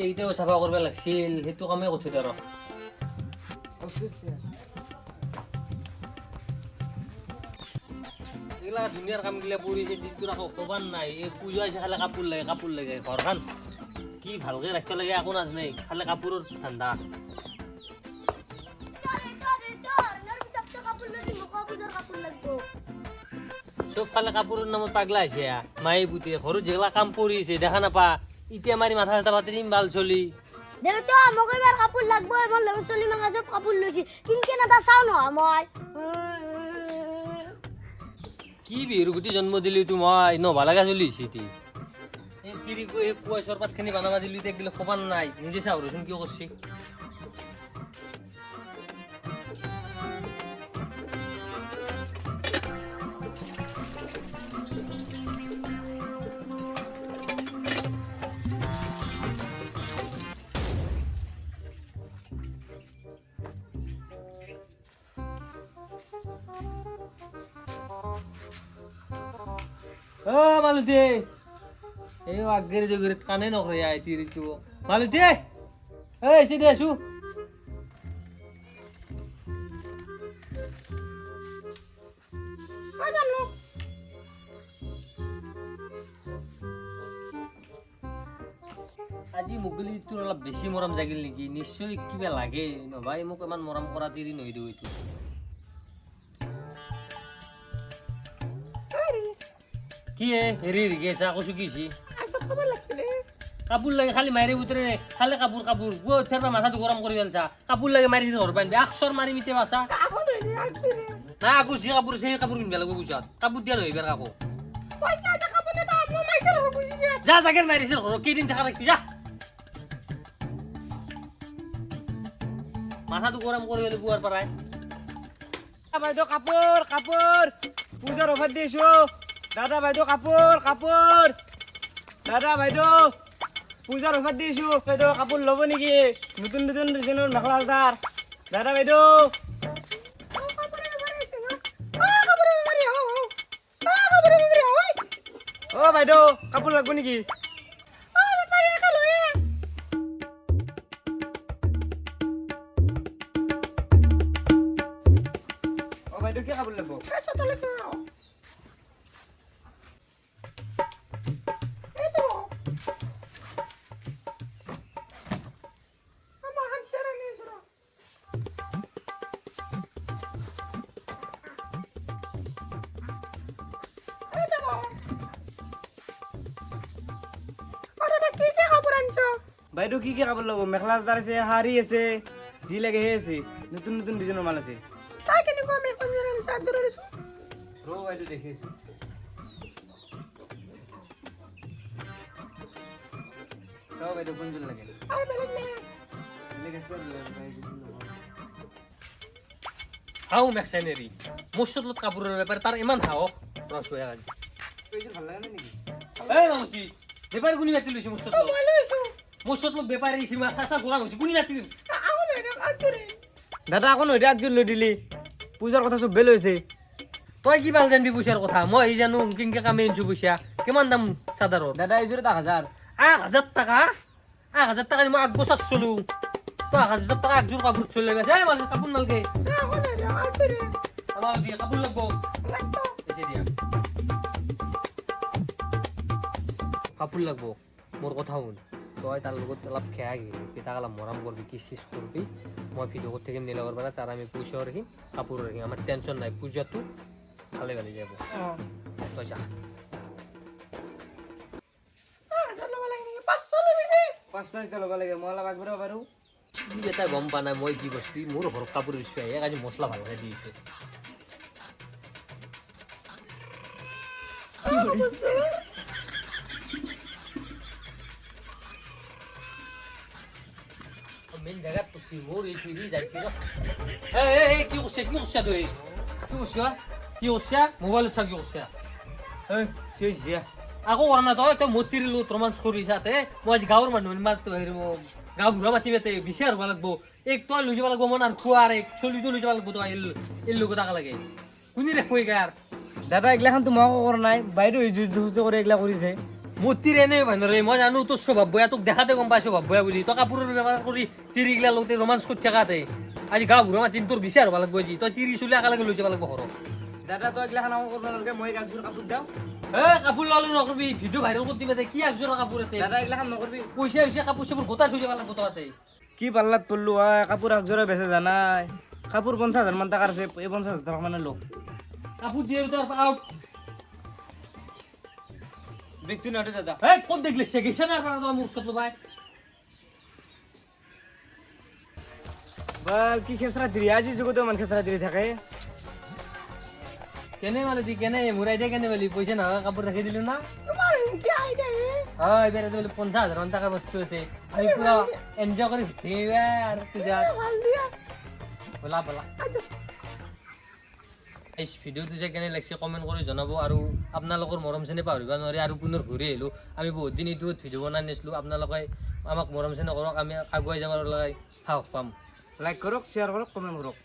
ইতিয়াও চাফা কৰিব লাগিছিল, সেইটো কামেই কৰিছোঁ আৰু এইগিলা দুনিয়াৰ কামগিলা পৰিছে, দিনটোৰ আকৌ ক'বাৰ নাই। এই পূজা আছে খালে কাপোৰ লাগে ঘৰখন কি ভালকে ৰাখিব লাগে একো নাজানে, খালে কাপোৰৰ ধান্দা। চব খালে কাপোৰৰ নামত পাগলা হৈছে। মায়ে পুতি ঘৰত যেগলা কাম পৰিছে দেখা নাপা, এতিয়া মাৰি মাথা চাথা পাতি দিম ভাল চলি। দেউতা মোক এবাৰ কাপোৰ লাগব, এবাৰ ল'ৰা ছোৱালী মাঙা চব কাপোৰ লৈছি, কিনকে এটা চাও নহয় মই। কি বিহুৰ গুটি জন্ম দিলি মই নভা লগা চলিছে এতিয়া। এই তিৰিকো এই পইচাৰ পাতখিনি বনাবা দিলি এতিয়া খবৰ নাই, নিজে চাওঁচোন কিয় কৰিছে। মালতী এই আগের যোগের কানে নকরে আয় তিরিচু মালতী এই সিধে আসু আজি মুগলি তোর অলপ বেশি মরম জাগিল নেকি? নিশ্চয় কিবা লাগে নভাই, মোক ইমান মরম করা তিরি নই দিও এইটো। কি হেৰি গেছা কচু কিছি কাপোৰ লাগে খালি মাৰি উতৰে খালে কাপোৰ ফেৰবা মাথাটো গৰম কৰি পেলছা। কাপোৰ লাগে মাৰি ঘৰ পাইবি আকচৰ মাৰি মিতে বাছা না আকো যি কাপোৰ সেই কাপোৰ পিন্ধিব লাগিব বুঝাত। কাপোৰ দিয়া নহয় বেৰ কাকো যা জাগেৰ মাৰিছে ঘৰ কেইদিন থাকা ৰাখবি যা। মাথাটো গৰম কৰি পেলাই বুৱাৰ পৰাই বাইদেউ কাপোৰ পূজাৰ অফাৰ দিছো। দাদা বাইদেউ কাপোৰ দাদা বাইদেউ পূজাৰ অফাৰ দিছো। বাইদেউ কাপোৰ ল'ব নেকি? নতুন ডিজাইনৰ মেখেলা চাদৰ। দাদা বাইদেউ অ বাইদেউ কাপোৰ লাগব নেকি? অ বাইদেউ কি কাপোৰ লাগব? বাইদেউ কি কাপোৰ ল'ব? মেখেলা চাদৰ আছে, শাৰী আছে, যি লাগে সেই আছে। নতুন ডিজাইনৰ মাল আছে। ৰ বাইদেউ দেখি আছো। চাও বাইদেউ কোনযোৰ লাগে। হাও মেক্সেনেৰী মোৰ চতলত কাপোৰৰ বেপাৰ তাৰ ইমান সাহস ৰস হৈ আজি ভাল লাগে নেকি? এই মালতী বেপাৰ কোনি মাতি লৈছে মোৰ চতলত? মোৰ চতলত বেপাৰ আহিছে মাথা চা গৰম হৈছে কোনি মাতি দাদা আকৌ নহয় একযোৰ লৈ দিলি। পূজাৰ কথা চব বেল হৈছে। তই কি ভাল জানবি পইচাৰ কথা? মই জানো কিনকে কামে আনিছো পইচা। কিমান দাম চাদৰৰ? দাদা এইযোৰ 1000। 1000 টাকা? 1000 টাকা মই 8 বছৰ চলো। তো 1000 টাকা একযোৰ কাপোৰ চলে গেছে। এই মাল কাপোৰ নালগে আমার দিয়ে কাপড় লাগবো এসে দিয়া কাপড় লাগবো। মোর কথা শুন, তই তার লগত অলপ খেয়া গেলি তাক অলপ মরম করবি কিস করবি। মই ভিডিও করতে গিয়ে নিলে করবে না, তার আমি পয়সাও রাখি কাপড় রাখি। আমার টেনশন নাই, পূজাটো ভালে ভালে যাব। তই যা। 500 ল'ব লাগে। মই অলপ আগবঢ়াব পাৰো। কি বেটা গম পা নাই মই কি বস্তু মোৰ ঘৰত কাপোৰ বিচাৰি আহি আজি মছলা ভালকে দিছো। মেইন জায়গাত পছি মোৰ এই টিভি যাইছি ৰ। এই কি কৰছে তুই? কি কৰছে মোবাইলত থাকি কৰছে? এই চিয়া আকৌ কৰা না তই মতিৰি লো ৰোমান্স কৰি যাতে মই আজি গাঁৱৰ মানুহ মাৰতো গাঁও ঘূৰা মাতি বেতে বিচাৰ হ'ব লাগব। এক তই লৈ যাব লাগব মন আৰু খোৱা আৰু এক চলিটো লৈ যাব লাগব। তই এই লোক তাক লাগে কোনি ৰে কই গাৰ দাদা এগলাখান তো মই কৰা নাই। বাইদেউ যুদ্ধ কৰি এগলা কৰিছে। মূর্তির এনে ভাইনরে মই জানো তোর স্বভাব বয়া তোক দেখাতে গম পাই স্বভাব বয়া বুলি তই কাপোরের ব্যবহার করি তিরিগলা লগতে রোমান্স করতে থাকাতে আজি গা বুড়া মাতিম তোর বিচার ভালো লাগবে তই তিরি চুলি আকালে লৈ যাব লাগবে ঘর দাদা তই এগলা খানা করব নালগে মই একজোর কাপড় দাও এ কাপোর লালু নকরবি ভিডিও ভাইরাল করতে পারে কি একজন কাপড় এতে দাদা এগলা খান নকরবি পয়সা হইছে কাপড় সাপড় গোটা থই যাব লাগবে তোতে কি পাল্লাত পড়লু হয় কাপড় একজোরে বেচে জানাই কাপড় 50,000 মান টাকার আছে এই 50,000 টাকা মানে লোক কাপড় দিয়ে তোর আউট দেখতি না দাদা এ কোন দেখলে সে গেছে না আর তো মুখ সত ভাই বল কি খেসরা দিরি আজি জগতে মান খেসরা দিরি থাকে কেনে মানে দি কেনে মুরাই দে কেনে বলি পয়সা না কাপড় রেখে দিলু না তোমার কি আইডিয়া হ্যাঁ এবারে তো বলে 50,000 মান টাকার বস্তু আছে আমি পুরো এনজয় করে ঘুরতে আর তুই যা ভাল দিয়া বলা বলা এই ভিডিওটো যে কেনে লাগছে কমেন্ট করে জানাবো আৰু আপোনালোকৰ মৰম চেনে পাহৰিব নোৱাৰি আৰু পুনৰ ঘূৰি আহিলোঁ আমি বহুত দিন এইটো ভিডিঅ' বনাই নিছিলোঁ আপোনালোকে আমাক মৰম চেনে কৰক আমি আগুৱাই যাবৰ লাগে সাহস পাম লাইক কৰুক শেয়াৰ কৰুক কমেন্ট কৰুক